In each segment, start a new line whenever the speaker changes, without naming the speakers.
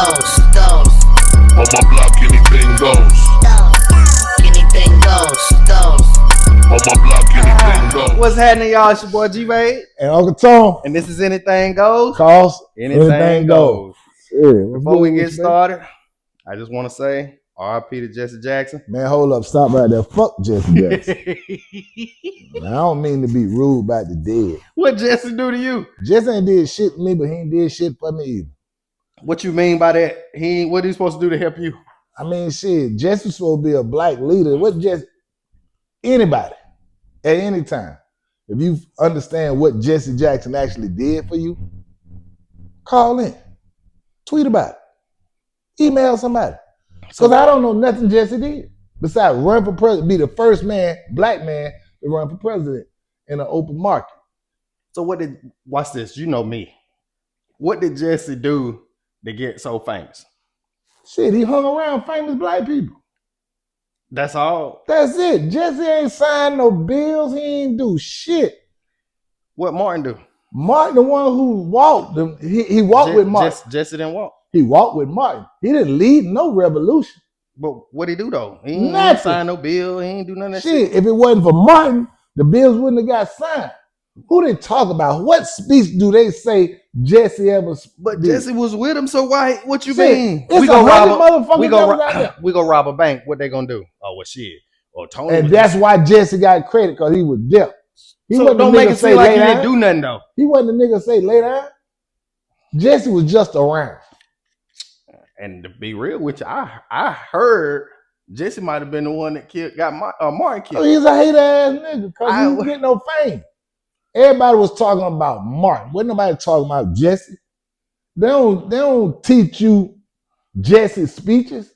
goes.
On my block, anything goes.
Anything goes.
On my block, anything goes.
What's happening, y'all? It's your boy G-Wade.
And Uncle Tom.
And this is Anything Goes.
Cause
Anything goes.
Yeah,
Before we get started, I just want to say RIP to Jesse Jackson.
Man, hold up. Stop right there. Fuck Jesse Jackson. I don't mean to be rude about the dead.
What Jesse do to you?
Jesse ain't did shit to me, but he ain't did shit for me either.
What you mean by that? What he supposed to do to help you?
I mean, shit, Jesse's supposed to be a black leader. What Jesse? Anybody, at any time, if you understand what Jesse Jackson actually did for you, call in, tweet about it, email somebody. Because I don't know nothing Jesse did besides run for president, be the first black man to run for president in an open market.
So watch this, you know me. What did Jesse do to get so famous?
Shit, he hung around famous black people.
That's all?
That's it. Jesse ain't signed no bills. He ain't do shit.
What Martin do?
Martin, the one who walked, he walked with Martin.
Jesse didn't walk.
He walked with Martin. He didn't lead no revolution.
But what he do though? He ain't sign no bill. He ain't do none of that shit.
If it wasn't for Martin, the bills wouldn't have got signed. Who they talk about? What speech do they say Jesse ever?
But Jesse was with him, so why? What you
Shit,
mean?
We go
rob a bank. What they gonna do? Oh well, shit. Or Tony.
And that's why Jesse got credit because he was deaf.
So don't make it seem like he didn't do nothing though.
He wasn't the nigga say lay down. Jesse was just around.
And to be real with you, I heard Jesse might have been the one that got Martin killed.
Oh, he's a hater ass nigga because he didn't get no fame. Everybody was talking about Martin. Wasn't nobody talking about Jesse. They don't teach you Jesse's speeches.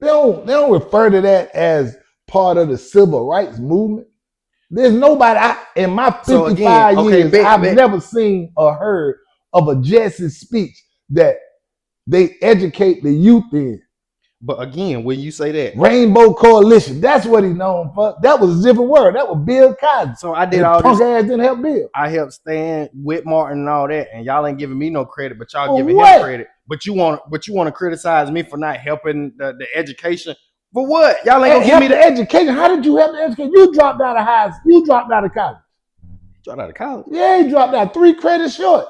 They don't refer to that as part of the civil rights movement. There's nobody in my 55 years I've never seen or heard of a Jesse speech that they educate the youth in.
But again, when you say that
Rainbow Coalition, that's what he's known for. That was a different word. That was Bill Cosby.
So I did all
this. Punk ass didn't help Bill.
I helped stand with Martin and all that, and y'all ain't giving me no credit, but y'all giving him credit. But you want to criticize me for not helping the education. For what? Y'all ain't gonna give me the
education. How did you help the education? You dropped out of high school. You dropped out of college.
Dropped out of college?
Yeah, he dropped out 3 credits short.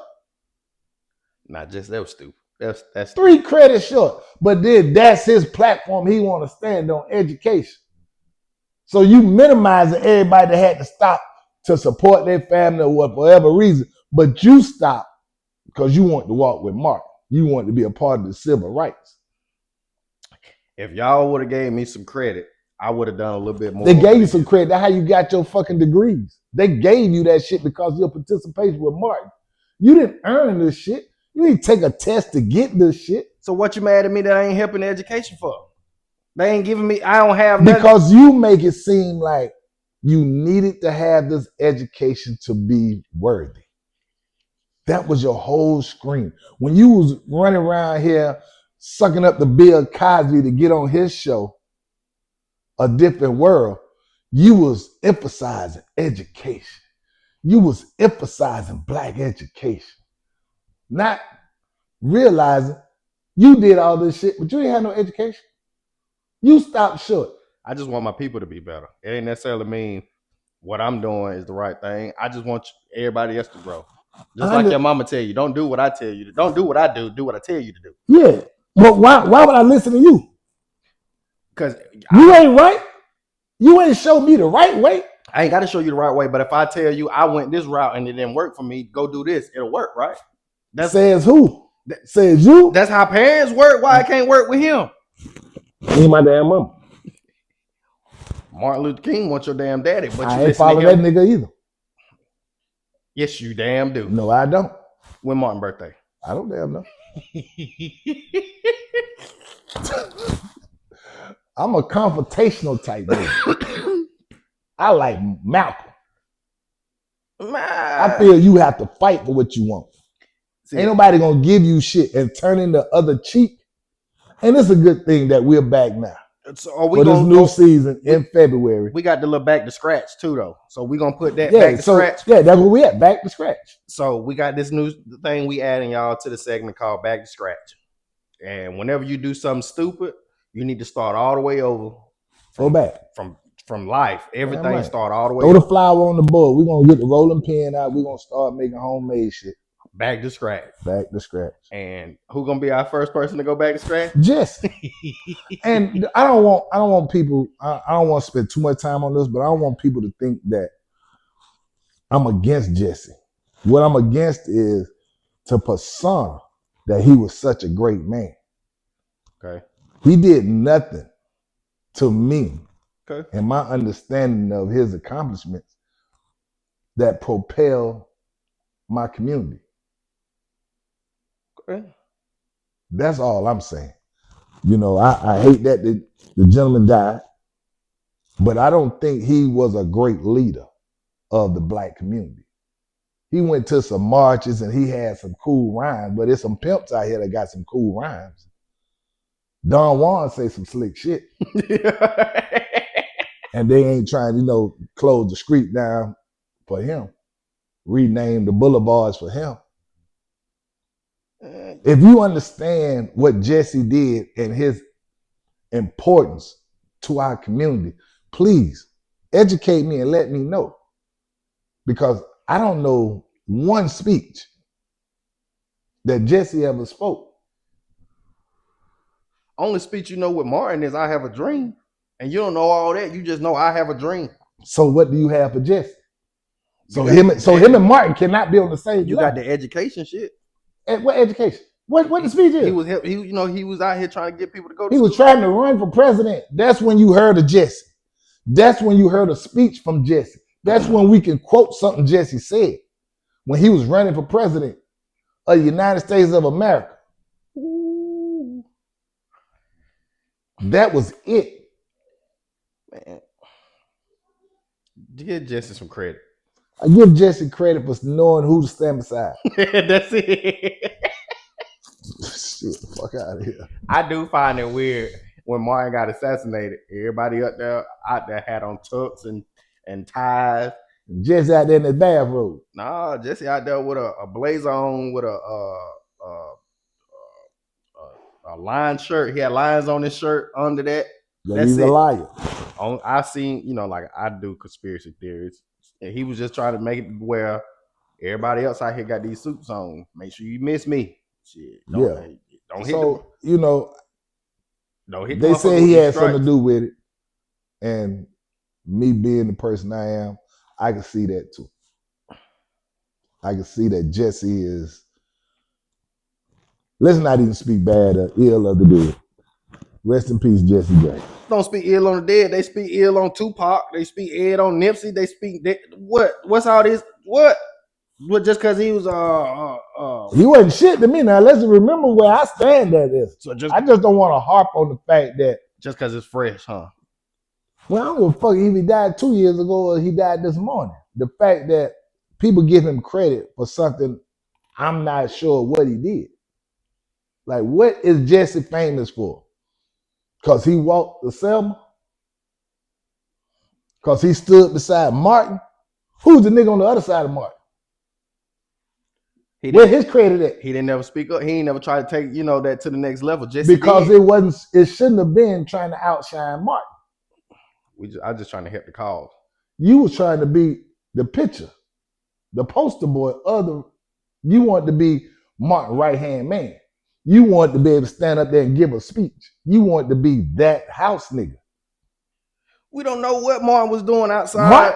Not just that was stupid. That's
3 credits short. But then that's his platform. He want to stand on education. So you minimizing everybody that had to stop to support their family or for whatever reason. But you stopped because you want to walk with Mark. You want to be a part of the civil rights.
If y'all would have gave me some credit, I would have done a little bit more.
They gave you some credit. That's how you got your fucking degrees. They gave you that shit because of your participation with Martin. You didn't earn this shit. You didn't take a test to get this shit.
So what you mad at me that I ain't helping the education for? They ain't giving me, I don't have nothing.
Because you make it seem like you needed to have this education to be worthy. That was your whole scream. When you was running around here sucking up the Bill Cosby to get on his show, A Different World, you was emphasizing education. You was emphasizing black education. Not realizing you did all this shit, but you ain't had no education. You stopped short.
I just want my people to be better. It ain't necessarily mean what I'm doing is the right thing. I just want everybody else to grow. Just like your mama tell you, don't do what I tell you to. Don't do what I do. Do what I tell you to do.
Yeah, but why would I listen to you?
Because
you ain't right. You ain't show me the right way.
I ain't got to show you the right way. But if I tell you I went this route and it didn't work for me, go do this. It'll work, right?
That says who? That says you.
That's how parents work. Why I can't work with him?
Ain't my damn mama.
Martin Luther King wants your damn daddy, but
I ain't follow that nigga either.
Yes, you damn do.
No, I don't.
When Martin's birthday?
I don't damn know. I'm a confrontational type nigga. I like Malcolm. I feel you have to fight for what you want. See, ain't nobody gonna give you shit and turning the other cheek. And it's a good thing that we're back now.
So
for this new season in February.
We got the little back to scratch too, though. So we're gonna put that back to scratch.
Yeah, that's where we at, back to scratch.
So we got this new thing we adding y'all to the segment called Back to Scratch. And whenever you do something stupid, you need to start all the way over.
Go back.
From life. Everything
right.
start all the way
Throw the
over.
flour on the board. We're going to get the rolling pin out. We're going to start making homemade shit.
Back to scratch.
Back to scratch.
And who gonna be our first person to go back to scratch?
Jesse. And I don't want people, I don't want to spend too much time on this, but I don't want people to think that I'm against Jesse. What I'm against is to persona that he was such a great man.
Okay.
He did nothing to me,
Okay.
and my understanding of his accomplishments that propel my community.
Okay.
That's all I'm saying. You know, I hate that the gentleman died, but I don't think he was a great leader of the black community. He went to some marches and he had some cool rhymes, but there's some pimps out here that got some cool rhymes. Don Juan say some slick shit. And they ain't trying to, close the street down for him. Rename the boulevards for him. If you understand what Jesse did and his importance to our community, please educate me and let me know. Because I don't know one speech that Jesse ever spoke.
Only speech you know with Martin is I have a dream. And you don't know all that. You just know I have a dream.
So what do you have for Jesse? So him and Martin cannot be on the same level.
You got the education shit.
What education? What the speech is?
He was out here trying to get people to go to
He
school.
was trying to run for president. That's when you heard of Jesse. That's when you heard a speech from Jesse. That's when we can quote something Jesse said when he was running for president of the United States of America.
Ooh.
That was it.
Man. Give Jesse some credit.
I give Jesse credit for knowing who to stand beside.
That's it.
Shit, fuck out of here.
I do find it weird when Martin got assassinated. Everybody out there had on tux and ties.
Jesse out there in the bathrobe.
Nah, Jesse out there with a blazer on with a line shirt. He had lines on his shirt under that.
He's a liar.
I seen, like I do conspiracy theories. And he was just trying to make it where everybody else out here got these suits on. Make sure you miss me. Shit. Don't hit don't hit
they say he had something to do with it. And me being the person I am, I can see that too. I can see that Jesse is. Let's not even speak bad or ill of the dead. Rest in peace, Jesse J.
Don't speak ill on the dead. They speak ill on Tupac. They speak ill on Nipsey. They speak what? What's all this? What? Just because he was
he wasn't shit to me. Now let's remember where I stand at this.
So
I just don't want to harp on the fact that
just because it's fresh, huh?
Well, I don't give a fuck if he died 2 years ago or he died this morning. The fact that people give him credit for something I'm not sure what he did. Like, what is Jesse famous for? Because he walked the Selma? Because he stood beside Martin? Who's the nigga on the other side of Martin? Where his credit at?
He didn't never speak up. He ain't never tried to take, that to the next level. Jesse
because
did.
it shouldn't have been trying to outshine Martin.
I just trying to help the cause.
You was trying to be the picture, the poster boy you want to be Martin's right-hand man. You want to be able to stand up there and give a speech. You want to be that house nigga.
We don't know what Martin was doing outside.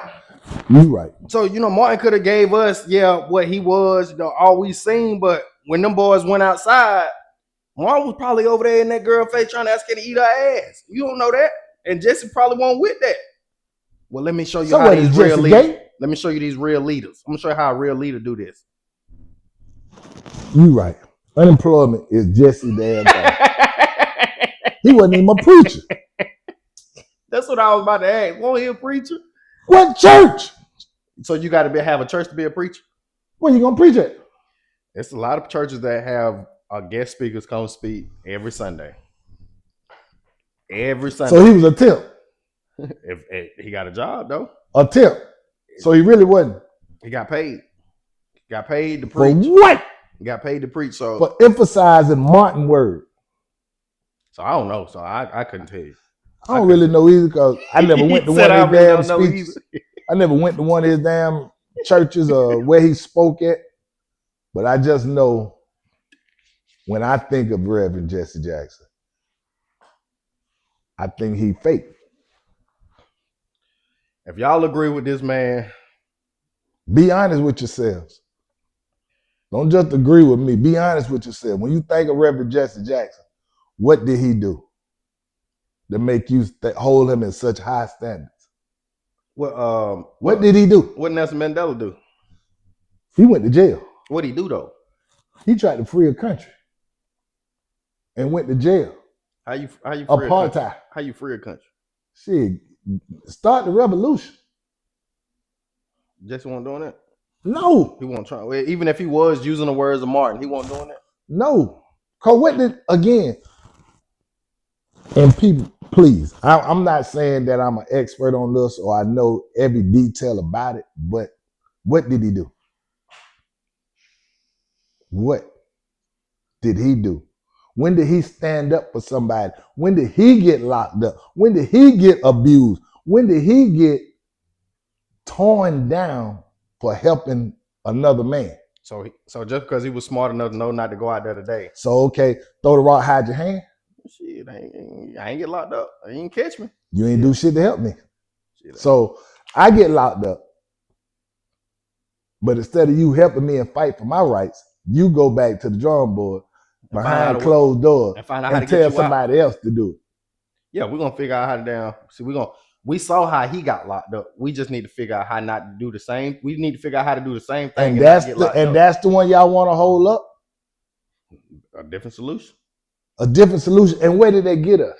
You right.
So, Martin could have gave us, what he was, all we seen. But when them boys went outside, Martin was probably over there in that girl face trying to ask her to eat her ass. You don't know that. And Jesse probably won't with that. Well, let me show you how these real leaders. Let me show you these real leaders. I'm going to show you how a real leader do this.
You right. Unemployment is Jesse damn thing. He wasn't even a preacher.
That's what I was about to ask. Won't he a preacher?
What church?
So you got to have a church to be a preacher?
Where you going to preach at?
It's a lot of churches that have guest speakers come speak every Sunday. Every Sunday.
So he was a temp.
If he got a job though.
A temp. So he really wasn't.
He got paid. He got paid to preach.
For what?
He got paid to preach. So
for emphasizing Martin word.
So I don't know. So I couldn't tell you.
I don't really know either because I never went to
He
one
said
of
I
his
really
damn
don't know
speeches. I never went to one of his damn churches or where he spoke at. But I just know when I think of Reverend Jesse Jackson, I think he fake.
If y'all agree with this man,
Be honest with yourselves. Don't just agree with me. Be honest with yourself. When you think of Reverend Jesse Jackson, what did he do to make you hold him in such high standards? What did he do?
What Nelson Mandela do?
He went to jail.
What'd he do though?
He tried to free a country and went to jail.
How you free a country?
Apartheid.
How you free a country?
Shit, start the revolution.
Jesse wasn't doing that.
No,
He wasn't trying. Even if he was using the words of Martin, he wasn't doing that.
no. Cause what did again? And people, please, I'm not saying that I'm an expert on this or I know every detail about it, but what did he do? What did he do? When did he stand up for somebody? When did he get locked up? When did he get abused? When did he get torn down for helping another man?
So just because he was smart enough to know not to go out there today.
So okay, throw the rock, hide your hand.
Shit, I ain't get locked up. You ain't catch me.
You ain't do shit to help me.
Shit,
So I get locked up. But instead of you helping me and fight for my rights, you go back to the drawing board behind closed doors
and find out how to
tell
get you
somebody else to do it.
Yeah, we're gonna figure out how to down. See, we saw how he got locked up. We just need to figure out how not to do the same. We need to figure out how to do the same thing.
And that's the one y'all want to hold up.
A different solution.
A different solution. And where did they get us?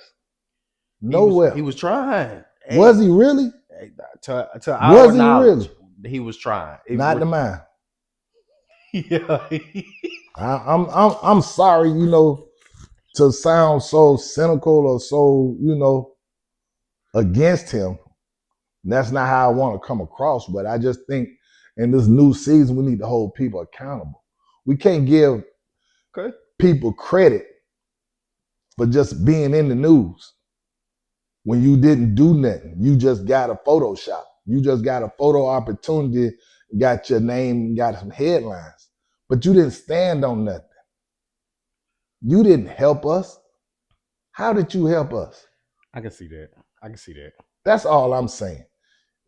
Nowhere.
He was trying.
Was he really?
To our knowledge, he was trying.
Not to mine.
Yeah.
I'm sorry, to sound so cynical or so, against him. That's not how I want to come across, but I just think in this new season, we need to hold people accountable. We can't give people credit for just being in the news when you didn't do nothing. You just got a Photoshop. You just got a photo opportunity, got your name, got some headlines, but you didn't stand on nothing. You didn't help us. How did you help us?
I can see that.
That's all I'm saying.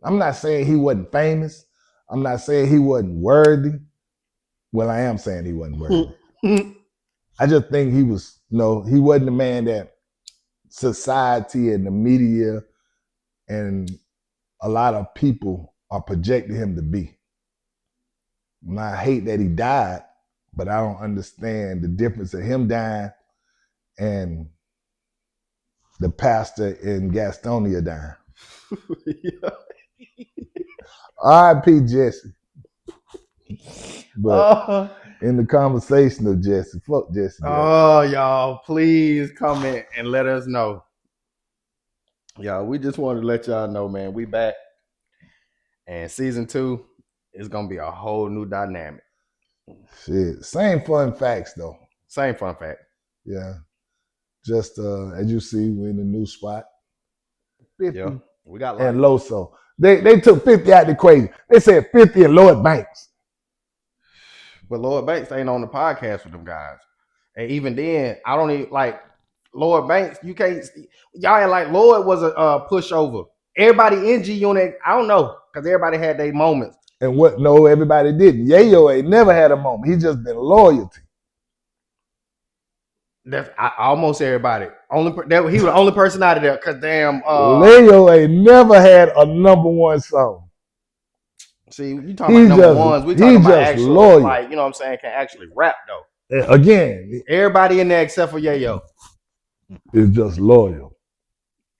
I'm not saying he wasn't famous. I'm not saying he wasn't worthy. Well, I am saying he wasn't worthy. I just think he was, he wasn't the man that society and the media and a lot of people are projecting him to be. And I hate that he died, but I don't understand the difference of him dying and the pastor in Gastonia dying. R.I.P. Jesse. But in the conversation of Jesse, fuck Jesse.
Oh, y'all, please comment and let us know. Y'all, we just wanted to let y'all know, man, we back. And season 2 is going to be a whole new dynamic.
Shit. Same fun facts, though.
Same fun fact.
Yeah. Just as you see, we're in a new spot. 50.
Yeah, we got
and Loso. They took 50 out the equation. They said 50 and Lloyd Banks.
But Lloyd Banks ain't on the podcast with them guys. And even then, I don't even like Lloyd Banks. You can't, y'all ain't like Lloyd was a pushover. Everybody in G Unit, I don't know, because everybody had their moments.
And no, everybody didn't. Yayo ain't never had a moment. He just been loyalty.
That's almost everybody. He was the only person out of there. Cause damn,
Leo ain't never had a number one song.
See, you talking about number ones. We talking about actual, loyal. Like, you know what I'm saying, can actually rap though.
Again,
everybody in there except for Yayo
is just loyal.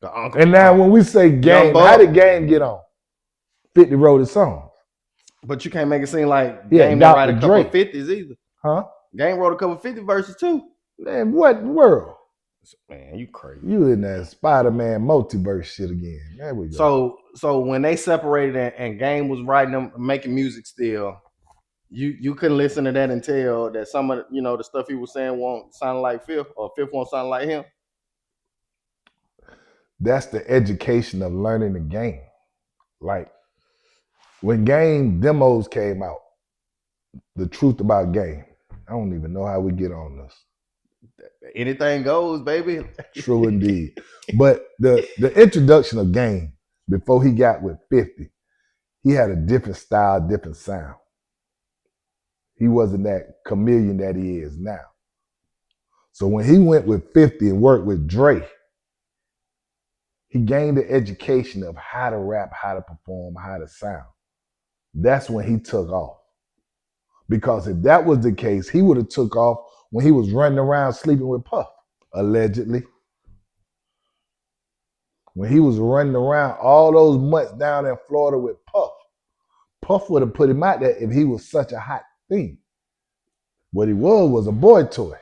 And now when we say Game, how did Game get on? 50 wrote his songs.
But you can't make it seem like Game didn't write a couple of 50s either.
Huh?
Game wrote a couple of 50 verses too.
Man, what world?
Man, you crazy.
You in that Spider-Man multiverse shit again. There we
go. So when they separated and Game was writing them, making music still, you couldn't listen to that and tell that some of the stuff he was saying won't sound like Fifth, or Fifth won't sound like him.
That's the education of learning the game. Like when game demos came out, the truth about game. I don't even know how we get on this.
Anything goes, baby.
True indeed. But the introduction of game before he got with 50, he had a different style, different sound. He wasn't that chameleon that he is now. So when he went with 50 and worked with Dre, he gained the education of how to rap, how to perform, how to sound. That's when he took off. Because if that was the case, he would have took off when he was running around sleeping with Puff, allegedly. When he was running around all those months down in Florida with Puff, Puff would have put him out there if he was such a hot thing. What he was a boy toy.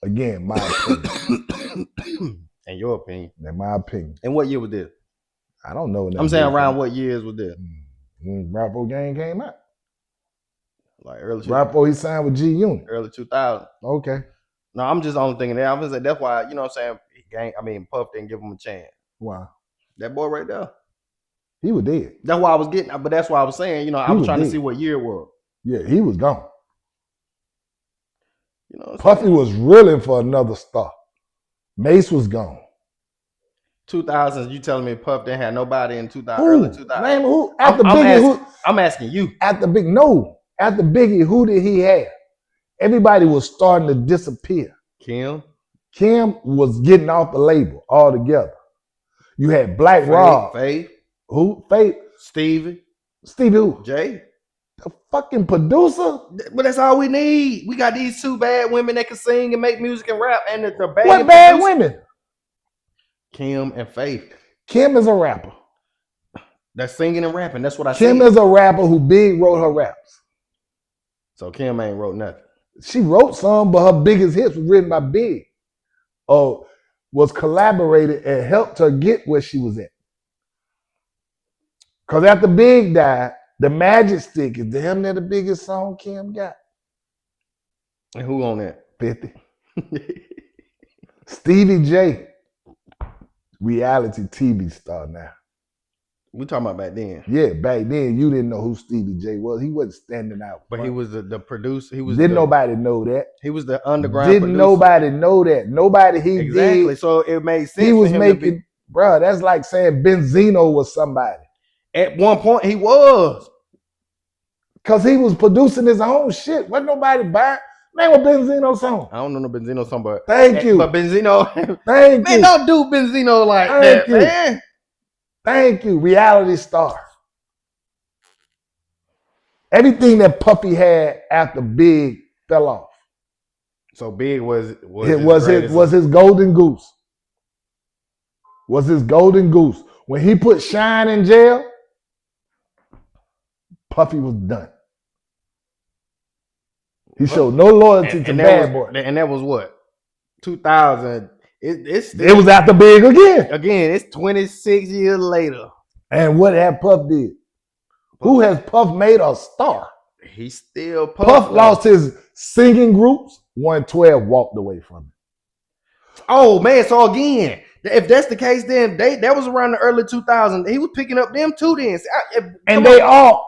Again, my opinion.
In your opinion.
In my opinion.
And what year was this?
I don't know.
I'm saying around what years was this?
When Rapo Gang came out.
Like early
Rapo, he signed with G Unit.
Early 2000.
Okay.
No, I'm just only thinking that. I'm gonna say that's why, you know what I'm saying? Puff didn't give him a chance.
Wow.
That boy right there.
He was dead.
That's why I was getting, but that's why I was saying, I was trying to see what year it was.
Yeah, he was gone.
You know,
Puffy was reeling for another star. Mace was gone.
2000s, you telling me Puff didn't have nobody in 2000,
Who?
early 2000?
Name who? After Biggie,
I'm asking you.
After Biggie, who did he have? Everybody was starting to disappear.
Kim
was getting off the label altogether. You had Black Rob.
Faith.
Who? Faith.
Stevie
who?
Jay.
The fucking producer?
But that's all we need. We got these two bad women that can sing and make music and rap. And the bad
What bad women?
Kim and Faith.
Kim is a rapper.
That's singing and rapping. That's what I said.
Kim is a rapper who Big wrote her raps.
So Kim ain't wrote nothing.
She wrote some, but her biggest hits was written by Big. Or was collaborated and helped her get where she was at. Because after Big died, The Magic Stick is damn near the biggest song Kim got.
And who on that?
50. Stevie J, reality TV star now.
We talking about back then.
Yeah, back then you didn't know who Stevie J was. He wasn't standing out.
But he was the producer.
Didn't nobody know that.
He was the underground
Didn't
producer.
nobody know that. Nobody he
exactly.
did.
So it made sense.
He was
for him
making,
to be,
bro, that's like saying Benzino was somebody.
At one point he was.
Because he was producing his own shit. Wasn't nobody buying. Name a Benzino song.
I don't know no Benzino song, but
Thank you.
But Benzino,
Thank
man,
you.
don't do Benzino like
Thank
that,
you.
man.
Thank you. Reality star. Everything that Puffy had after Big fell off.
So Big was
his golden goose. Was his golden goose. When he put Shine in jail, Puffy was done. He showed no loyalty to Bad Boy.
And that was what? 2000.
It was after Big again.
Again, it's 26 years later.
And what had Puff did? Who has Puff made a star?
He still
Puff lost his singing groups. 112 walked away from it.
Oh man, so again, if that's the case, then that was around the early 2000s. He was picking up them too. Then,
and they all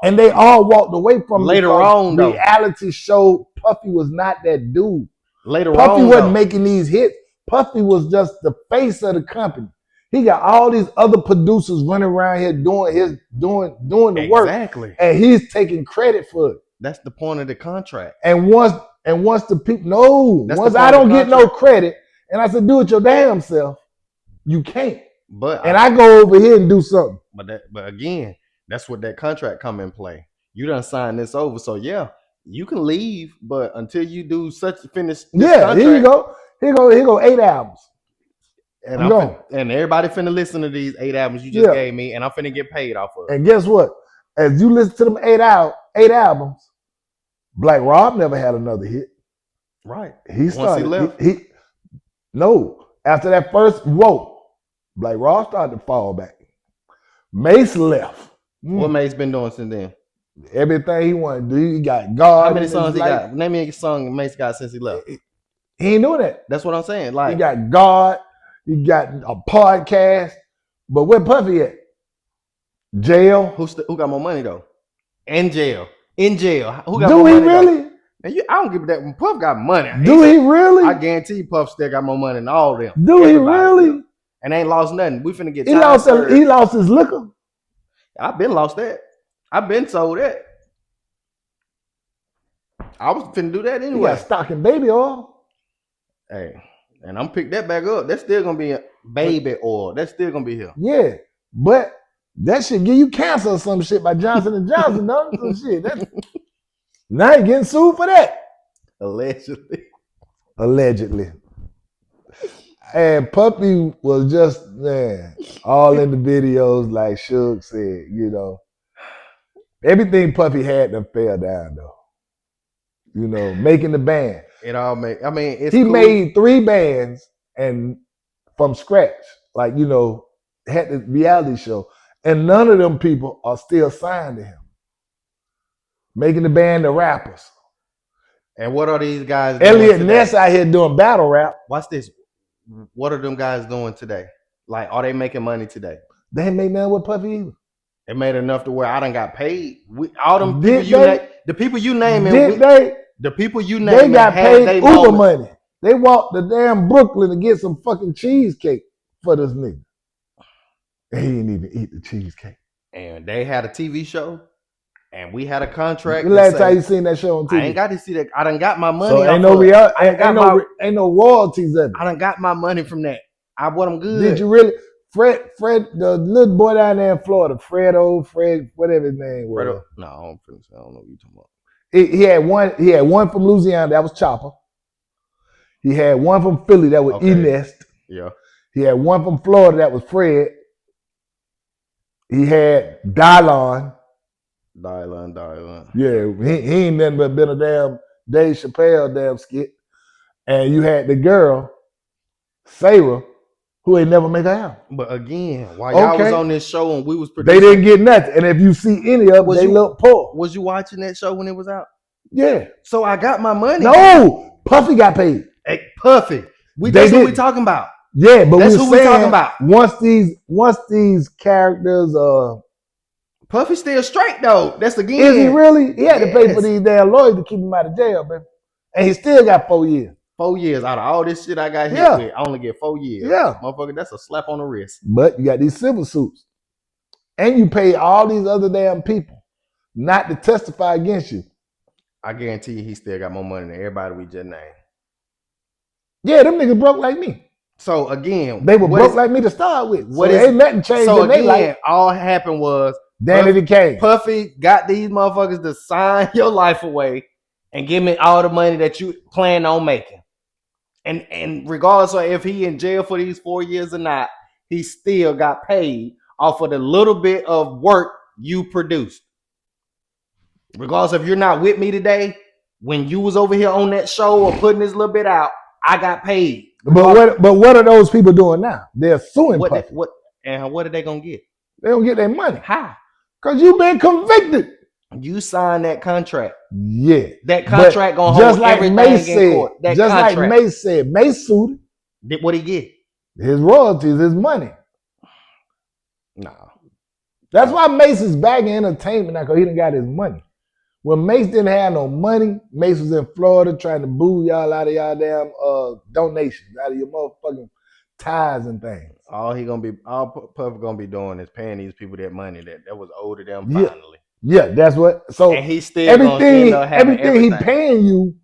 walked away from
later on. Though.
Reality showed Puffy was not that dude.
Later
Puffy
on,
wasn't making these hits. Puffy was just the face of the company. He got all these other producers running around here doing the work.
Exactly.
And he's taking credit for it.
That's the point of the contract.
And once the people once I don't get no credit, and I said, do it your damn self, you can't. And I go over here and do something.
But again, that's what that contract come in play. You done signed this over, so yeah, you can leave, but until you do finish.
Yeah, here you go. Here go 8 albums.
And and everybody finna listen to these 8 albums you just gave me, and I'm finna get paid off of it.
And guess what? As you listen to them 8 albums, Black Rob never had another hit.
Right.
He started.
Once he left.
No. After that first Black Rob started to fall back. Mace left.
What Mace been doing since then?
Everything he wanted to do. He got God.
How many songs he got? Name me a song Mace got since he left.
He ain't doing that.
That's what I'm saying. Like
he got God. He got a podcast. But where Puffy at? Jail.
Who got more money though? In jail. In jail. Who got
Do
more
he
money?
really?
Though? And I don't give a damn. Puff got money.
Do he really?
I guarantee you Puff still got more money than all of them.
Do he
Everybody
really?
still. And ain't lost nothing. We finna get
He lost his liquor.
I've been lost that. I've been sold that. I was finna do that
He
anyway.
got stock in baby oil.
Hey, and I'm pick that back up. That's still gonna be a baby oil. That's still gonna be here.
Yeah, but that should give you cancer or some shit by Johnson & Johnson, no? Some shit. Now you getting sued for that. Allegedly. And Puppy was just, man, all in the videos like Suge said, you know. Everything Puffy had them fell down though. You know, making the band.
It all made. I mean,
he cool. Made 3 bands and from scratch, like you know, had the reality show, and none of them people are still signed to him. Making the band the rappers.
And what are these guys?
Elliot Ness out here doing battle rap.
Watch this. What are them guys doing today? Like, are they making money today?
They ain't made nothing with Puffy either.
They made enough to where I done got paid. All them people the people you naming, the people you naming,
they got paid Uber money. They walked the damn Brooklyn to get some fucking cheesecake for this nigga. And he didn't even eat the cheesecake.
And they had a TV show, and we had a contract.
The last time you seen that show on TV?
I ain't got to see that. I done got my money.
So ain't no royalties of it.
I done got my money from that. I bought them good.
Did you really? Fred, the little boy down there in Florida, Fred, whatever his name was.
No, I don't know what you're talking about.
He had one from Louisiana, that was Chopper. He had one from Philly, that was Ennest.
Yeah.
He had one from Florida, that was Fred. He had Dylon. Yeah, he ain't nothing but been a damn Dave Chappelle damn skit. And you had the girl, Sarah, who ain't never make an album.
But again, while y'all was on this show and we was producing,
they didn't get nothing. And if you see any of them, they look poor.
Was you watching that show when it was out?
Yeah.
So I got my money.
No, Puffy got paid.
Hey, Puffy. That's what we talking about.
Yeah, but
that's who we talking about.
Once these characters
Puffy still straight though. That's again.
Is he really? He had to pay for these damn lawyers to keep him out of jail, baby. And he still got 4 years.
4 years out of all this shit I got hit with, I only get 4 years.
Yeah.
Motherfucker, that's a slap on the wrist.
But you got these civil suits. And you pay all these other damn people not to testify against you.
I guarantee you he still got more money than everybody we just named.
Yeah, them niggas broke like me.
So again,
they were broke like me to start with. Ain't nothing changed.
So
again,
like, all happened was
Danny Kane.
Puffy got these motherfuckers to sign your life away and give me all the money that you plan on making. And regardless of if he in jail for these 4 years or not, he still got paid off of the little bit of work you produced. Regardless if you're not with me today, when you was over here on that show or putting this little bit out, I got paid.
But what are those people doing now? They're suing Puffy.
What are they gonna get?
They don't get their money.
How?
Because you've been convicted.
You signed that contract.
Yeah.
That contract gonna hold
like
everything
Mace
in
said,
court. That
just
contract.
like Mace said, Mace sued.
What he get?
His royalties, his money.
No.
That's why Mace is back in entertainment now, because he done got his money. When Mace didn't have no money, Mace was in Florida trying to boo y'all out of y'all damn donations, out of your motherfucking ties and things.
All Puff gonna be doing is paying these people that money that was owed to them finally.
Yeah, that's what. So
and he still
everything he paying you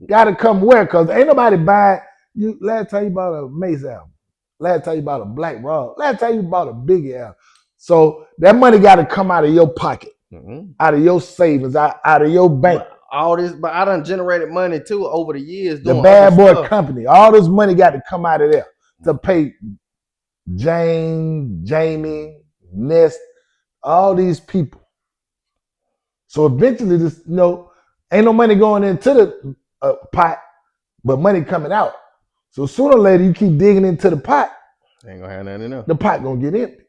gotta come where? Because ain't nobody buying you. Last time you bought a Mace album, last time you bought a Black Rock, last time you bought a Biggie album. So that money gotta come out of your pocket, out of your savings, out of your bank.
But I done generated money too over the years.
The Bad Boy Company, all this money got to come out of there to pay Jane, Jamie, Ness, all these people. So eventually, this ain't no money going into the pot, but money coming out. So sooner or later, you keep digging into the pot,
ain't gonna have nothing enough.
The pot gonna get empty.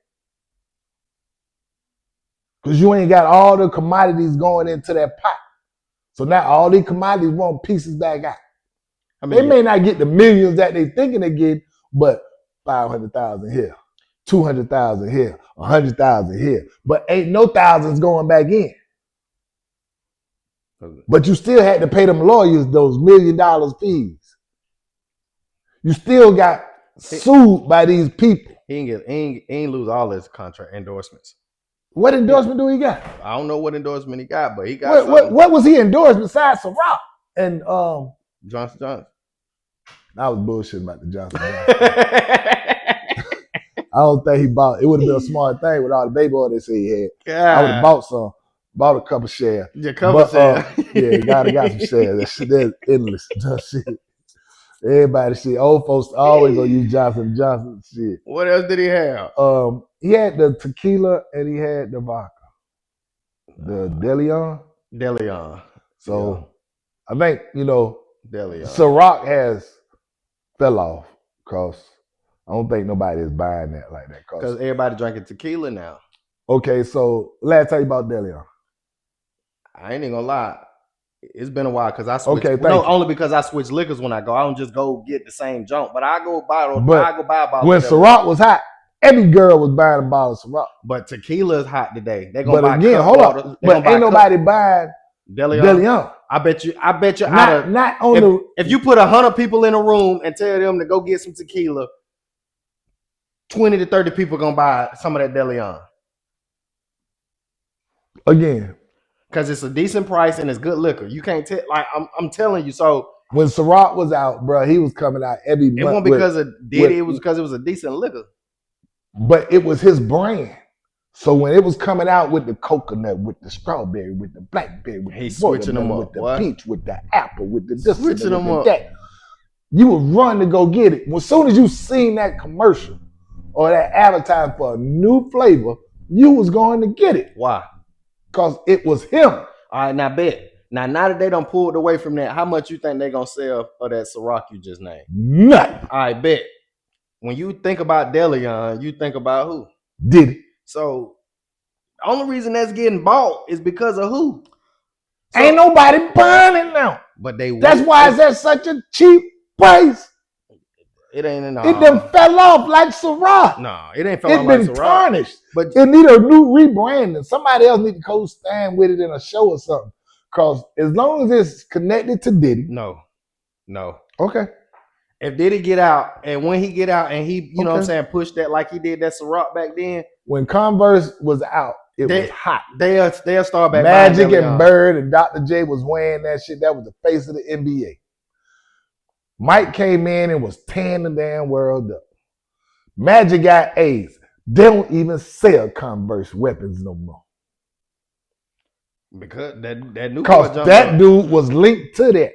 Because you ain't got all the commodities going into that pot. So now all these commodities want pieces back out. They may not get the millions that they thinking they get, but 500,000 here, 200,000 here, 100,000 here, but ain't no thousands going back in. But you still had to pay them lawyers those $1 million fees. You still got sued by these people.
He ain't lose all his contract endorsements.
What endorsement do he got?
I don't know what endorsement he got, but he got
what was he endorsed besides Ciroc and
Johnson?
I was bullshitting about the Johnson. I don't think he bought. It would have been a smart thing with all the baby oil they say he had.
Yeah.
I would have bought a couple shares.
Your couple shares.
Yeah, gotta got some shares. That shit that's endless. That shit. Everybody shit. Old folks always gonna use Johnson & Johnson shit.
What else did he have?
He had the tequila and he had the vodka. The DeLeon. So yeah. I think, DeLeon. Ciroc has fell off because I don't think nobody is buying that like that.
Because everybody drinking tequila now.
Okay, so let's tell you about DeLeon.
I ain't even gonna lie. It's been a while because I switched. Okay, only because I switch liquors when I go. I don't just go get the same junk, but I go buy a bottle.
When Ciroc was hot, every girl was buying a bottle of Ciroc.
But tequila is hot today. They're gonna
buy
again,
hold up. But ain't nobody buying DeLeon.
I bet you.
If
you put 100 people in a room and tell them to go get some tequila, 20 to 30 people gonna buy some of that DeLeon.
Again.
Because it's a decent price and it's good liquor. You can't tell. Like I'm telling you. So
when Ciroc was out, bro, he was coming out every month.
It wasn't because of Diddy. It was because it was a decent liquor.
But it was his brand. So when it was coming out with the coconut, with the strawberry, with the blackberry, with the
switching them up,
with the peach, with the apple, with the this,
switching them up.
That, you would run to go get it. As soon as you seen that commercial or that advertisement for a new flavor, you was going to get it.
Why?
Because it was him.
All right, now bet. Now that they done pulled away from that, how much you think they gonna sell of that Ciroc you just named?
Nothing.
All right, bet. When you think about DeLeon, you think about who?
Diddy.
So the only reason that's getting bought is because of who?
So, ain't nobody buying it now.
But they.
That's why it's at such a cheap price.
It ain't enough.
It done fell off like Ciroc.
No, it ain't fell off like Ciroc. It's been
tarnished. But it need a new rebranding. Somebody else need to co-stand with it in a show or something. Because as long as it's connected to Diddy.
No.
Okay.
If Diddy get out, and when he get out, and he, you know what I'm saying, push that like he did that Ciroc back then.
When Converse was out, it was hot.
They'll start back.
Magic and Bird and Dr. J was wearing that shit. That was the face of the NBA. Mike came in and was tearing the damn world up. Magic got AIDS. They don't even sell Converse weapons no more.
Because that new
dude was linked to that.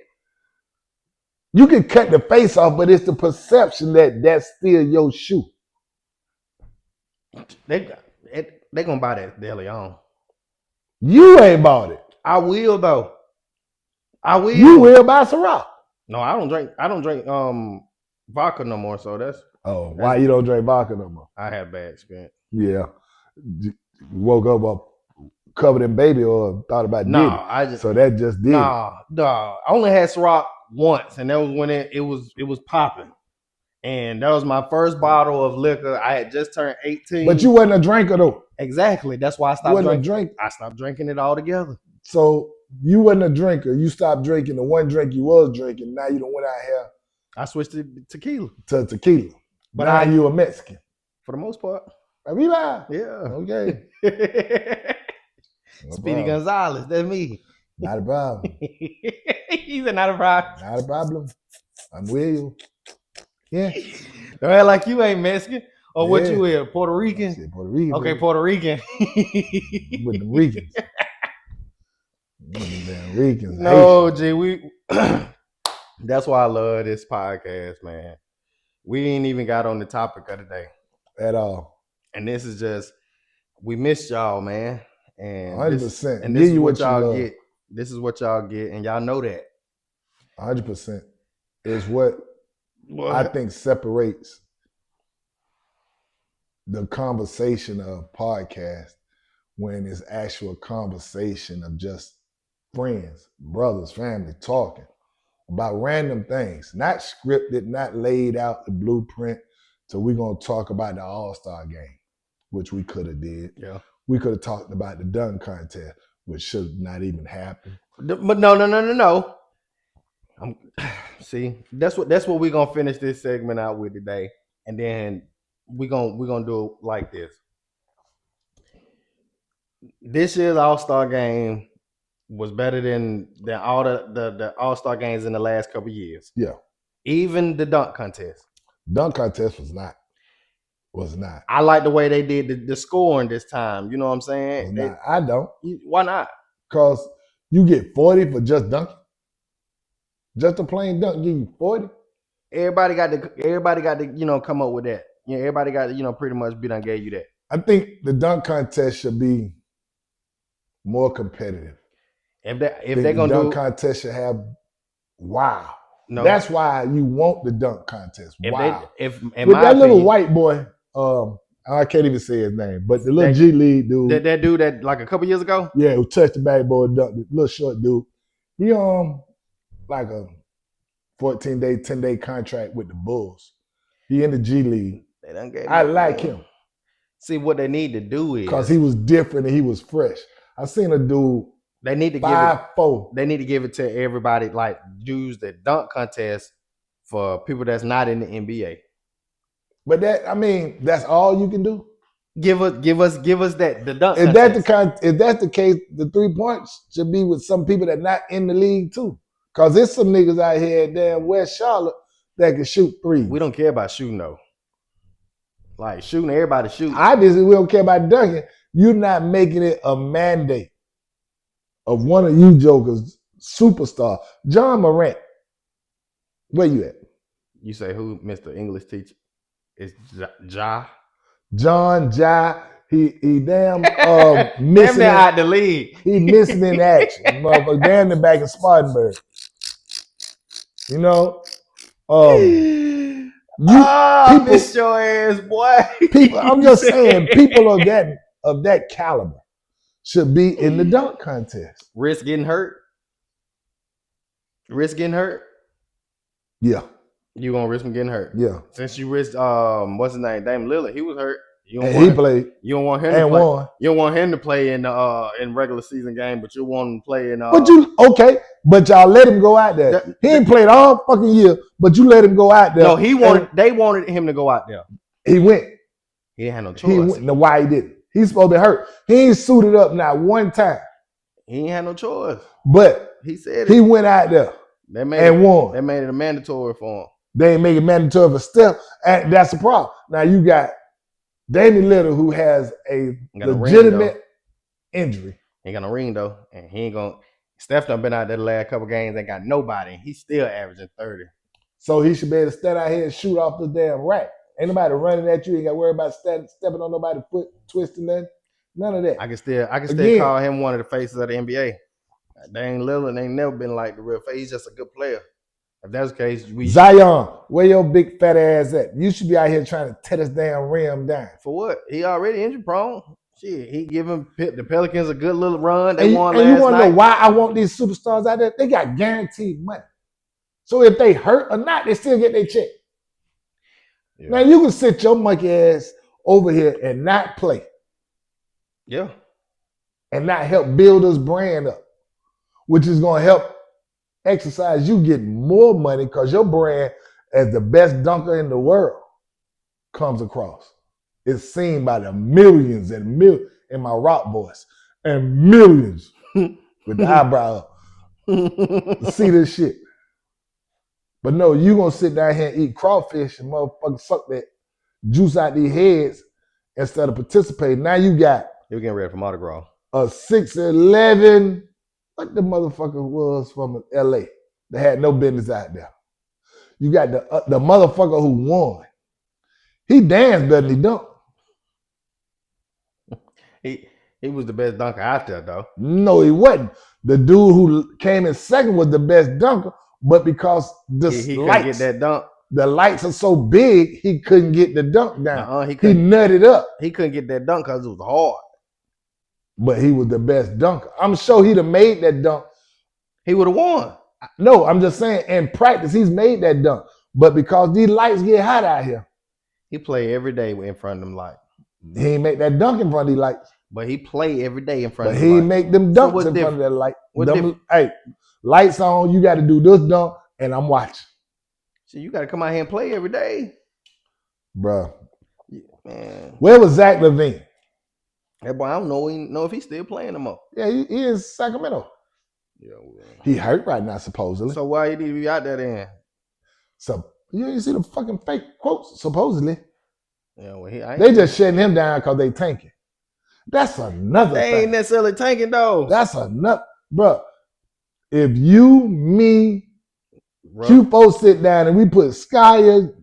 You can cut the face off, but it's the perception that that's still your shoe.
They gonna buy that DeLeon.
You ain't bought it.
I will though. I will.
You will buy Ciroc.
No, I don't drink vodka no more. So that's
why you don't drink vodka no more?
I had bad experience.
Yeah, you woke up covered in baby oil, thought about Diddy. So that just did.
Nah. I only had Ciroc once, and that was when it was popping. And that was my first bottle of liquor. I had just turned 18.
But you wasn't a drinker though.
Exactly. That's why I stopped drinking. I stopped drinking it altogether.
So you wasn't a drinker. You stopped drinking the one drink you was drinking. Now you don't went out here.
I switched to tequila.
But now you a Mexican.
For the most part.
Are we live?
Yeah.
Okay.
Speedy Gonzalez. That's me.
Not a problem.
He said not a problem.
Not a problem. I'm with you. Yeah.
Don't act like you ain't Mexican. Or what you is? Puerto Rican?
Puerto Rican.
Okay, Puerto Rican.
With the Ricans. Damn Ricans.
No, G, that's why I love this podcast, man. We ain't even got on the topic of the day.
At all.
And this is just, we missed y'all, man. And
100%.
And this is what y'all get. This is what y'all get, and y'all know that.
100% is what I think separates the conversation of podcast when it's actual conversation of just friends, brothers, family talking about random things, not scripted, not laid out the blueprint So we're gonna talk about the All-Star game, which we could have did.
Yeah.
We could have talked about the dunk contest, which should not even happen.
But no. See, that's what we're gonna finish this segment out with today, and then we're gonna do it like this. This year's All-Star game was better than all the All-Star games in the last couple of years.
Yeah.
Even the dunk contest.
Dunk contest was not.
I like the way they did the scoring this time. You know what I'm saying?
I don't.
Why not?
Because you get 40 for just dunking. Just a plain dunk give you 40.
Everybody got to come up with that. Yeah, everybody got to pretty much be done gave you that.
I think the dunk contest should be more competitive.
If they're gonna
dunk contest should have wow.
No.
That's why you want the dunk contest. Wow.
With
that little white boy, I can't even say his name, but the little G League dude.
That dude that like a couple years ago?
Yeah, who touched the backboard, dunked the little short dude. He like a 14-day, 10-day contract with the Bulls. He in the G League. I like him.
See, what they need to do is
because he was different and he was fresh. I seen a dude.
They need to
5'4".
They need to give it to everybody, like dudes that dunk contest for people that's not in the NBA.
But that's all you can do.
Give us that the dunk.
If that's the case, the 3 points should be with some people that not in the league too. Cause there's some niggas out here in damn West Charlotte that can shoot threes.
We don't care about shooting though. Like shooting, everybody shooting.
Obviously, we don't care about dunking. You're not making it a mandate of one of you jokers, superstar. John Morant. Where you at?
You say who, Mr. English teacher? It's Ja.
John Ja. He damn missing
damn out the league.
He missing in action. Motherfucker, damn the back of Spartanburg. You know?
I miss your ass, boy.
People, I'm just saying, people of that caliber should be in the dunk contest.
Risk getting hurt?
Yeah.
You gonna risk him getting hurt?
Yeah.
Since you risked what's his name? Dame Lillard, he was hurt.
He played.
You don't want him to play. Won. You don't want him to play in regular season game, but you want him to play in
but y'all let him go out there. He ain't played all fucking year, but you let him go out there.
No, they wanted him to go out there.
He went.
He didn't have no choice.
No, why he didn't? He's supposed to be hurt. He ain't suited up not one time.
He ain't had no choice.
But
he said
he went out there and won.
They made it a mandatory for him.
They ain't make it mandatory for Steph, and that's the problem. Now you got Damian Lillard, who has a legitimate injury.
He ain't got no ring though, and he ain't gonna. Steph done been out there the last couple games, ain't got nobody. He's still averaging 30.
So he should be able to stand out here and shoot off the damn rack. Ain't nobody running at you. Ain't got to worry about stepping on nobody's foot, twisting nothing. None of that.
I can still call him one of the faces of the NBA. Dame Lillard ain't never been like the real face. He's just a good player. If that's the case,
Zion, where your big fat ass at? You should be out here trying to tear this damn rim down.
For what? He already injury prone. Shit, he giving the Pelicans a good little run. They won last night. And you want to know why I want these superstars out there? They got guaranteed money. So if they hurt or not, they still get their check. Yeah. Now you can sit your monkey ass over here and not play. Yeah.
And not help build this brand up, which is going to help exercise you get more money because your brand as the best dunker in the world comes across. It's seen by the millions and millions in my rock voice and millions with the eyebrow up to see this shit. But no, you gonna sit down here and eat crawfish and motherfucking suck that juice out these heads instead of participating. Now you got
you're getting ready for Mardi Gras.
A 6'11", what the motherfucker was from LA that had no business out there. You got the motherfucker who won. He danced better than he dunked.
He was the best dunker out there, though.
No, he wasn't. The dude who came in second was the best dunker, but because
he couldn't get that dunk.
The lights are so big, he couldn't get the dunk down. He nutted up.
He couldn't get that dunk because it was hard.
But he was the best dunker. I'm sure he'd have made that dunk.
He would have won.
No, I'm just saying, in practice, he's made that dunk. But because these lights get hot out here,
He play every day in front of them lights.
He ain't make that dunk in front of the lights.
But he play every day in front
But
of
he
them
ain't
lights.
make them
So
dunks
what's
in front of that light.
What
Them, hey, lights on, you got to do this dunk, and I'm watching.
So you got to come out here and play every day.
Bruh.
Man.
Where was Zach LaVine?
That boy, I don't know if he's still playing no more.
Yeah, he is Sacramento.
Yeah, well.
He hurt right now, supposedly.
So why he need to be out there then?
So you see the fucking fake quotes, supposedly.
Yeah, well,
they just shutting him down because they tanking. That's another
they
thing.
ain't necessarily tanking though.
That's another, bro. If you, me, Q4 sit down and we put Skyer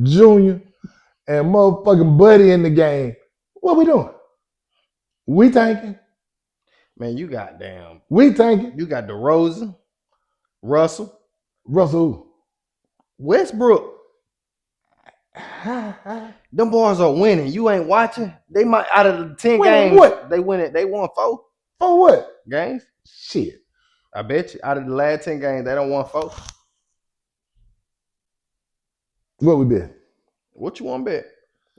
Jr. and motherfucking Buddy in the game, what we doing? We tanking.
Man, you got damn.
We tanking.
You got DeRozan, Russell, Westbrook. Them boys are winning. You ain't watching. They might out of the 10 games.
What?
They win it. They won 4.
For what?
Games.
Shit.
I bet you out of the last 10 games, they don't won 4.
What we bet?
What you want to bet?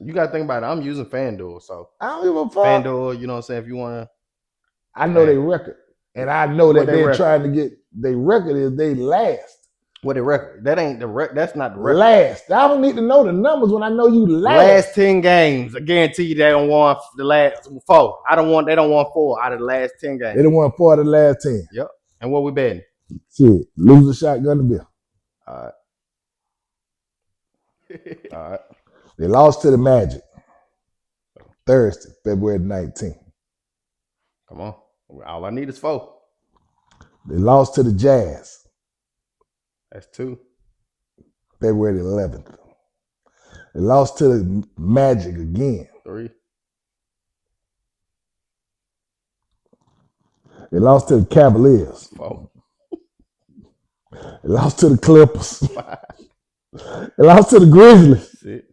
You got to think about it. I'm using FanDuel, so
I don't give a fuck.
FanDuel, you know what I'm saying? If you want to.
I know their record. And I know that they're trying to get their record is they last.
What the record? That ain't the record. That's not the record.
Last. I don't need to know the numbers when I know you
Last 10 games. I guarantee you they don't want the last 4. They don't want 4 out of the last 10 games.
They don't want 4 out of the last 10.
Yep. And what we betting?
Shit. Lose a shotgun to bill.
All right. All right.
They lost to the Magic Thursday, February 19th.
Come on. All I need is 4.
They lost to the Jazz.
That's 2.
February 11th. They lost to the Magic again.
3.
They lost to the Cavaliers.
4.
They lost to the Clippers.
5.
They lost to the Grizzlies.
6.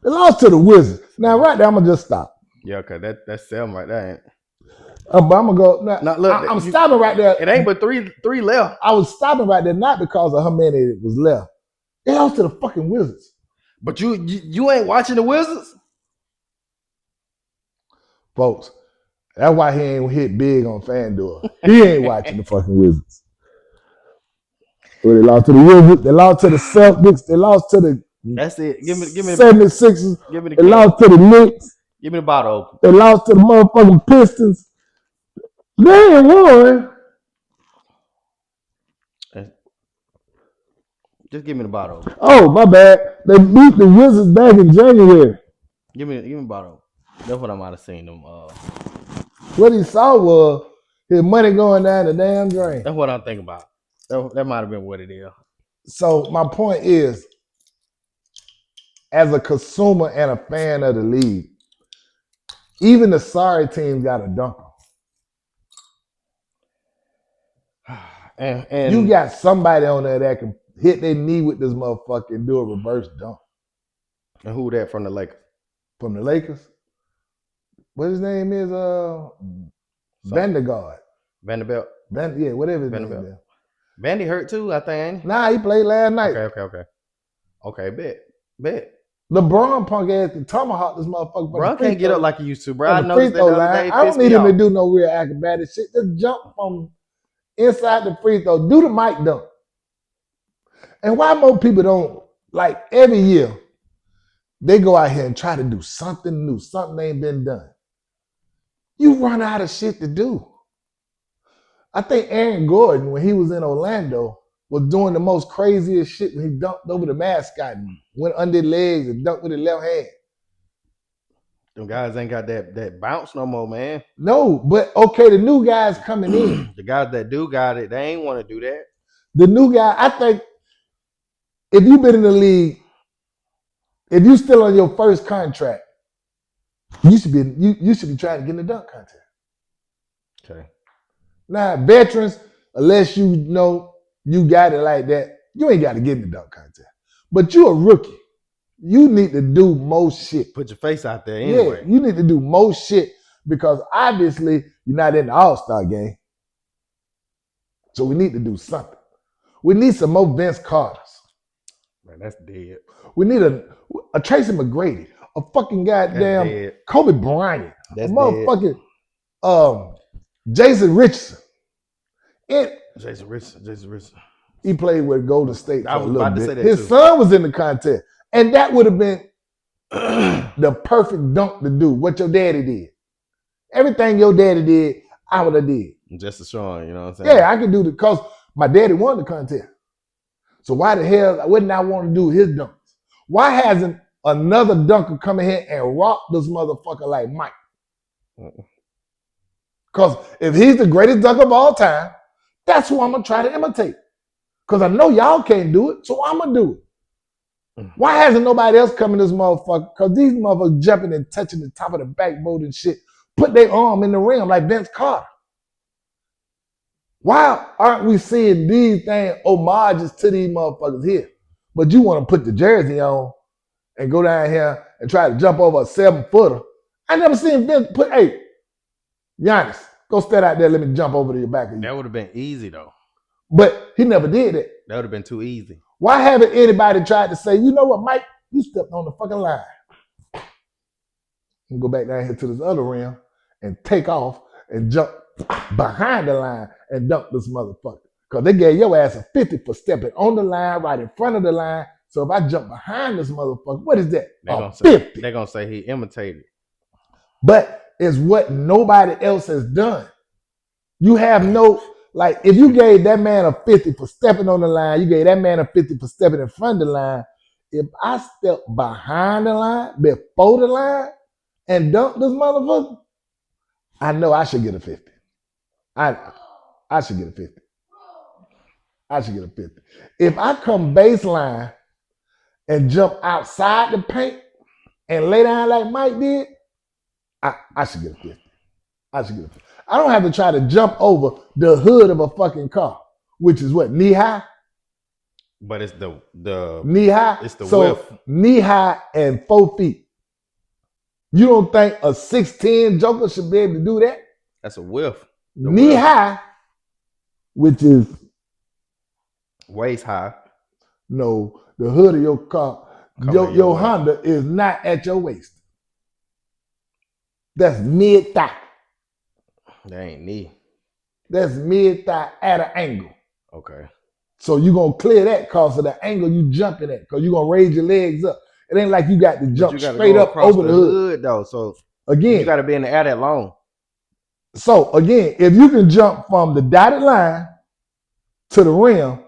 They lost to the Wizards. Now, right there, I'm going to just stop.
Yeah, because that's 7 right there, ain't it?
But I'm going to go. Now,
look,
I'm stopping right there.
It ain't but 3 left.
I was stopping right there, not because of how many was left. They lost to the fucking Wizards.
But you ain't watching the Wizards?
Folks, that's why he ain't hit big on FanDuel. He ain't watching the fucking Wizards. Well, they lost to the Wizards. They lost to the Celtics. They lost to the
That's it. Give me
76ers.
Give me the
They lost to the Knicks.
Give me the bottle open.
They lost to the motherfucking Pistons. They ain't won.
Just give me the bottle open.
Oh, my bad. They beat the Wizards back in January.
Give me the bottle open. That's what I might have seen them.
What he saw was his money going down the damn drain.
That's what I'm thinking about. That might have been what it is.
So my point is, as a consumer and a fan of the league, even the sorry team got a dunker.
And
you got somebody on there that can hit their knee with this motherfucker and do a reverse dunk.
And who that from the Lakers?
From the Lakers? What his name is? Vandergaard.
Vanderbilt.
Yeah, whatever his name is.
Vandy hurt too, I think, ain't he?
Nah, he played last night.
Okay, bet.
LeBron punk ass can tomahawk this motherfucker.
Bro, can't get up like he used to, bro. I
noticed that the other day. I don't need him to do no real acrobatic shit. Just jump from inside the free throw. Do the mic dunk. And why more people don't, like every year, they go out here and try to do something new, something ain't been done. You run out of shit to do. I think Aaron Gordon, when he was in Orlando, was doing the most craziest shit when he dunked over the mascot and went under the legs and dunked with his left hand.
Them guys ain't got that bounce no more, man.
No, but okay, the new guys coming in.
The guys that do got it, they ain't want to do that.
The new guy, I think, if you've been in the league, if you still on your first contract, you should be trying to get in the dunk contest.
Okay.
Now, veterans, unless you know you got it like that, you ain't got to get in the dunk contest. But you a rookie. You need to do most shit.
Put your face out there anyway.
Yeah, you need to do most shit because obviously you're not in the All-Star game. So we need to do something. We need some more Vince Carters.
Man, that's dead.
We need a Tracy McGrady, a fucking goddamn
dead.
Kobe Bryant,
That's
a motherfucking Jason Richardson.
Jason Richardson.
He played with Golden State for
I
a
was
little
about to
bit.
say that
His
too.
son was in the contest. And that would have been the perfect dunk to do, what your daddy did. Everything your daddy did, I would have did.
Just a showing, you know what I'm saying?
Yeah, I could do it because my daddy won the contest. So why the hell wouldn't I want to do his dunks? Why hasn't another dunker come in here and rock this motherfucker like Mike? Because if he's the greatest dunker of all time, that's who I'm going to try to imitate. Because I know y'all can't do it, so I'm going to do it. Why hasn't nobody else come in this motherfucker? Because these motherfuckers jumping and touching the top of the backboard and shit, put their arm in the rim like Vince Carter. Why aren't we seeing these things, homages to these motherfuckers here? But you want to put the jersey on and go down here and try to jump over a 7-footer. I never seen Vince put, hey, Giannis, go stand out there, let me jump over to your back of you.
That would have been easy though.
But he never did it.
That would have been too easy.
Why haven't anybody tried to say, you know what, Mike, you stepped on the fucking line. And go back down here to this other rim and take off and jump behind the line and dunk this motherfucker. Because they gave your ass a 50 for stepping on the line, right in front of the line. So if I jump behind this motherfucker, what is that?
They're going to say he imitated.
But it's what nobody else has done. You have no, like, if you gave that man a 50 for stepping on the line, you gave that man a 50 for stepping in front of the line. If I step behind the line, before the line, and dunk this motherfucker, I know I should get a 50. I should get a 50. I should get a 50. If I come baseline and jump outside the paint and lay down like Mike did, I should get a 50. I should get a 50. I don't have to try to jump over the hood of a fucking car, which is what, knee high?
But it's the
knee high.
It's the
width. Knee high and 4 feet. You don't think a 6'10" joker should be able to do that?
That's a whiff.
Knee high, which is
waist high.
No, the hood of your car, your Honda is not at your waist. That's mid thigh.
That ain't knee.
That's mid thigh at an angle.
Okay.
So you're going to clear that because of the angle you jumping at, because you're going to raise your legs up. It ain't like you got to jump straight up over the hood
though. So
again,
you got to be in the air that long.
So again, if you can jump from the dotted line to the rim,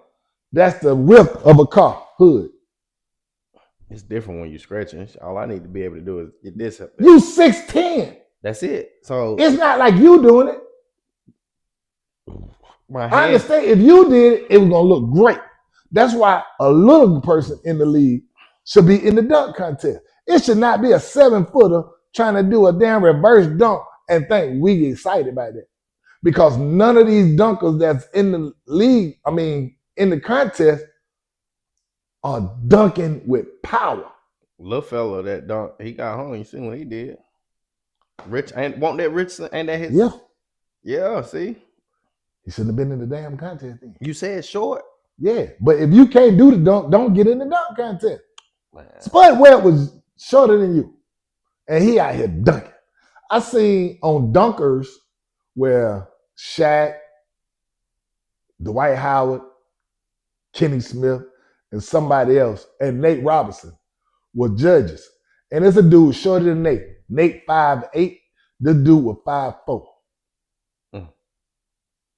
that's the width of a car hood.
It's different when you're scratching. All I need to be able to do is get this up there.
You 6'10".
That's it. So
it's not like you doing it. I understand if you did it, it was gonna look great. That's why a little person in the league should be in the dunk contest. It should not be a 7-footer trying to do a damn reverse dunk and think we get excited by that. Because none of these dunkers that's in the league, in the contest, are dunking with power.
Little fella that dunk, he got home. You seen what he did? Rich, ain't that Richardson? Ain't that his?
Yeah.
Yeah, see?
He shouldn't have been in the damn contest then.
You said short?
Yeah, but if you can't do the dunk, don't get in the dunk contest. Man. Spud Webb was shorter than you, and he out here dunking. I seen on dunkers where Shaq, Dwight Howard, Kenny Smith, and somebody else, and Nate Robinson were judges. And it's a dude shorter than Nate. Nate 5'8". This dude was 5'4".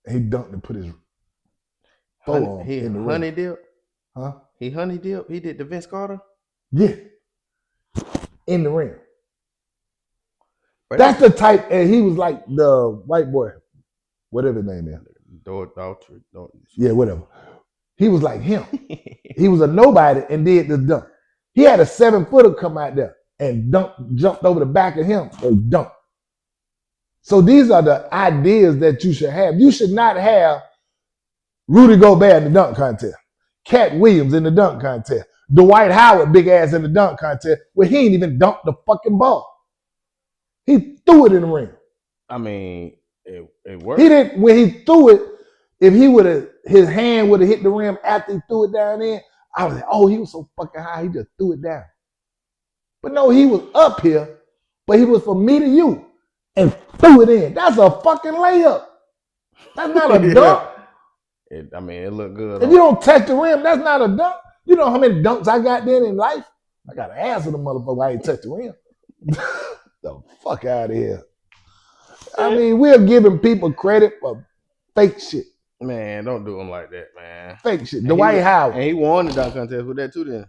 He dunked and put his forearm in the rim.
Honey dip?
Huh?
He honey dip? He did the Vince Carter?
Yeah. In the rim. But that's the type, and he was like the white boy, whatever his name is. Yeah, whatever. He was like him. He was a nobody and did the dunk. He had a 7-footer come out there and jumped over the back of him and dunked. So these are the ideas that you should have. You should not have Rudy Gobert in the dunk contest, Cat Williams in the dunk contest, Dwight Howard big ass in the dunk contest, where he ain't even dunked the fucking ball. He threw it in the ring.
I mean, it worked.
He didn't. When he threw it, if he would have, his hand would have hit the rim after he threw it down in, I was like, oh, he was so fucking high, he just threw it down. But no, he was up here, but he was from me to you and threw it in. That's a fucking layup. That's not a dunk.
I mean, it looked good.
If you don't touch the rim, that's not a dunk. You know how many dunks I got then in life? I got to answer the motherfucker. I ain't touched the rim. The fuck out of here. I mean, we're giving people credit for fake shit.
Man, don't do him like that, man.
Fake shit. Dwight Howard.
And he won the dunk contest with that too then.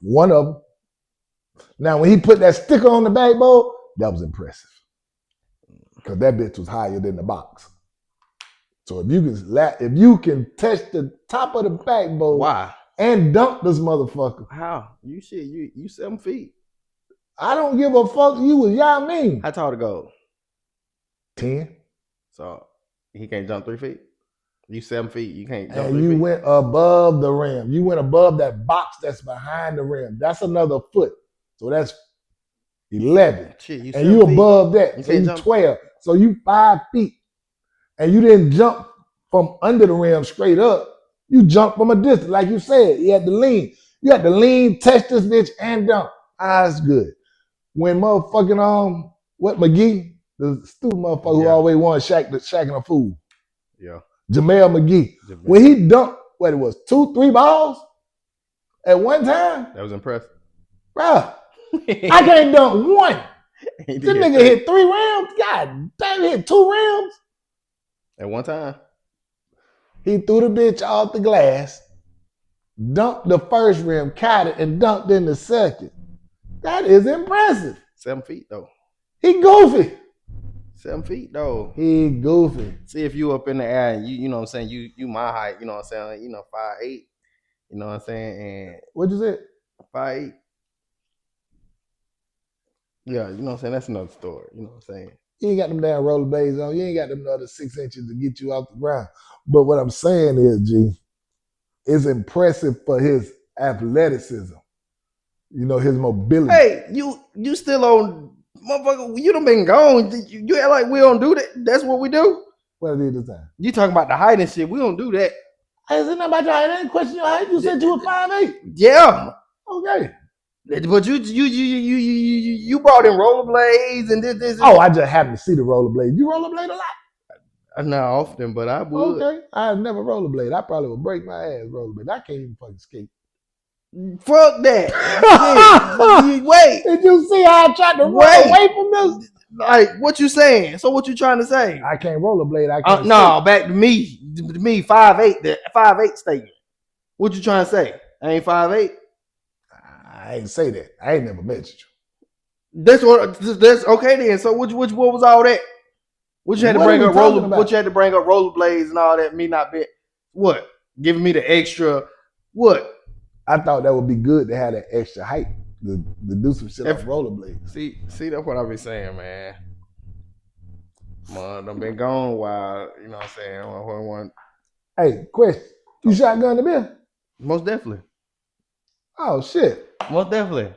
One of them. Now, when he put that sticker on the backboard, that was impressive. Because that bitch was higher than the box. So if you can touch the top of the backboard,
why?
And dunk this motherfucker.
How? You 7 feet.
I don't give a fuck. You was Yao Ming.
How tall to go?
10.
So he can't jump 3 feet. You 7 feet. You can't jump.
And you went above the rim. You went above that box that's behind the rim. That's another foot. So that's 11.
Shit,
and you above that. So you 12. So you 5 feet. And you didn't jump from under the rim straight up. You jumped from a distance. Like you said, you had to lean. You had to lean, touch this bitch, and dunk. That's good. When motherfucking, McGee, the stupid motherfucker who always wanted shacking a fool.
Yeah.
Jamel McGee. When he dunked, what it was, 2-3 balls at one time?
That was impressive.
Bruh, I can't dunk one. This nigga hit 3 rims. God damn, he hit 2 rims.
At one time.
He threw the bitch off the glass, dunked the first rim, caught it, and dunked in the second. That is impressive.
7 feet, though.
He goofy.
7 feet, though.
He goofy.
See, if you up in the air and you know what I'm saying, you my height, you know what I'm saying, 5'8", you know what I'm saying, and
what'd you say?
5'8". Yeah, you know what I'm saying, that's another story, you know what I'm saying.
You ain't got them damn rollerblades on. You ain't got them other 6 inches to get you off the ground. But what I'm saying is, G, it's impressive for his athleticism. You know, his mobility.
Hey, you still on, motherfucker, you done been gone. You act like we don't do that. That's what we do.
What I did this time?
You talking about the height and shit. We don't do that.
I ain't saying nothing about your height. I didn't question your height. You said you were 5'8".
Yeah.
Okay.
But you brought in rollerblades and this.
Oh, I just happened to see the rollerblade. You rollerblade a lot?
Not often, but I would.
Okay. I never rollerblade. I probably would break my ass rollerblade. I can't even fucking skate.
Fuck that. Wait.
Did you see how I tried to run away from this?
Like, what you saying? So what you trying to say?
I can't rollerblade. I can't
no, back to me. 5'8", the 5'8" statement. What you trying to say? I ain't 5'8"?
I ain't say that. I ain't never mentioned you.
That's okay then. So what was all that? What you had to bring up what you had to bring up rollerblades and all that, me not be what? Giving me the extra what?
I thought that would be good to have that extra height to do some shit on rollerblades.
See, that's what I be saying, man. I've been gone a while, you know what I'm saying?
Hey, question. You shotgun the beer?
Most definitely.
Oh shit.
Most definitely.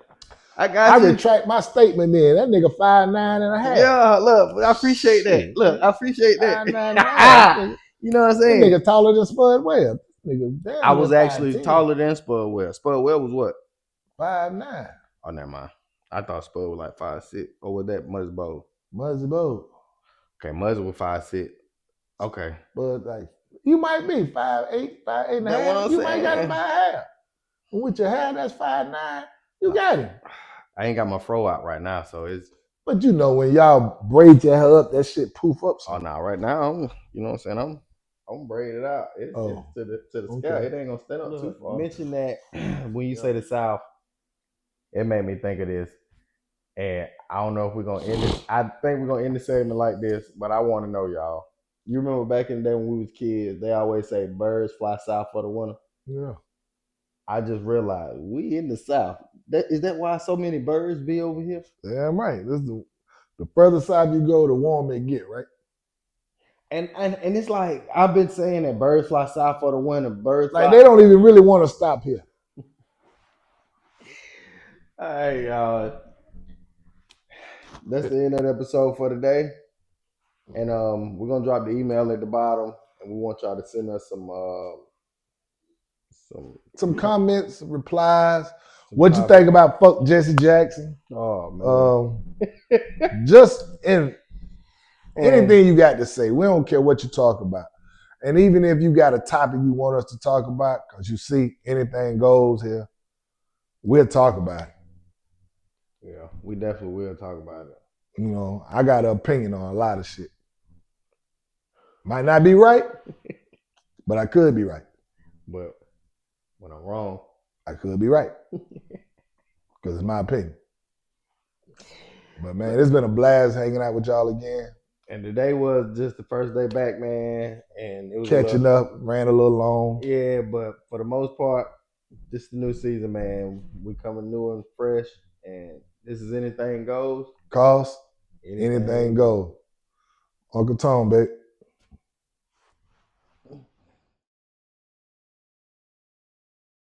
I
retract my statement then. That nigga 5'9.5".
Yeah, look, I appreciate that. Look, I appreciate that.
5'9.5".
You know what I'm saying?
That nigga taller than Spud Webb. Nigga,
I was actually taller than Spud Webb. Spud Webb was what?
5'9".
Oh, never mind. I thought Spud was like 5'6". Or was that Muzzy Bowl?
Muzzy Bowl.
Okay, Muzzy was 5'6". Okay.
But like, you might be 5'8", 5'8.5". You might got him by half. And with your hair, that's 5'9". You got him.
I ain't got my fro out right now, so it's.
But you know when y'all braid your hair up, that shit poof up.
Oh, no, right now, you know what I'm saying? I'm braided out. It's to the scalp. It ain't gonna stand up too far. Mention that when you say the South, it made me think of this. And I don't know if we're gonna end it. I think we're gonna end the segment like this, but I want to know, y'all. You remember back in the day when we was kids, they always say birds fly south for the winter.
Yeah.
I just realized we in the South. Is that why so many birds be over here?
Damn right. This is the further side you go, the warmer it get, right?
And it's like I've been saying that birds fly south for the winter. Birds
like they don't even really want to stop here.
All right, y'all. That's the end of the episode for today. And we're gonna drop the email at the bottom, and we want y'all to send us some
comments, replies. What you think about fuck Jesse Jackson?
Oh man.
Just in
And
anything you got to say. We don't care what you talk about. And even if you got a topic you want us to talk about, because you see anything goes here, we'll talk about it.
yeah, we definitely will talk about it.
You know, I got an opinion on a lot of shit. Might not be right, but I could be right.
But when I'm wrong,
I could be right. Because it's my opinion. But man, it's been a blast hanging out with y'all again.
and today was just the first day back, man. And it was
Catching up, ran a little long.
Yeah, but for the most part, this is the new season, man. We coming new and fresh, and this is anything goes.
Cost, anything goes. Uncle Tom, babe.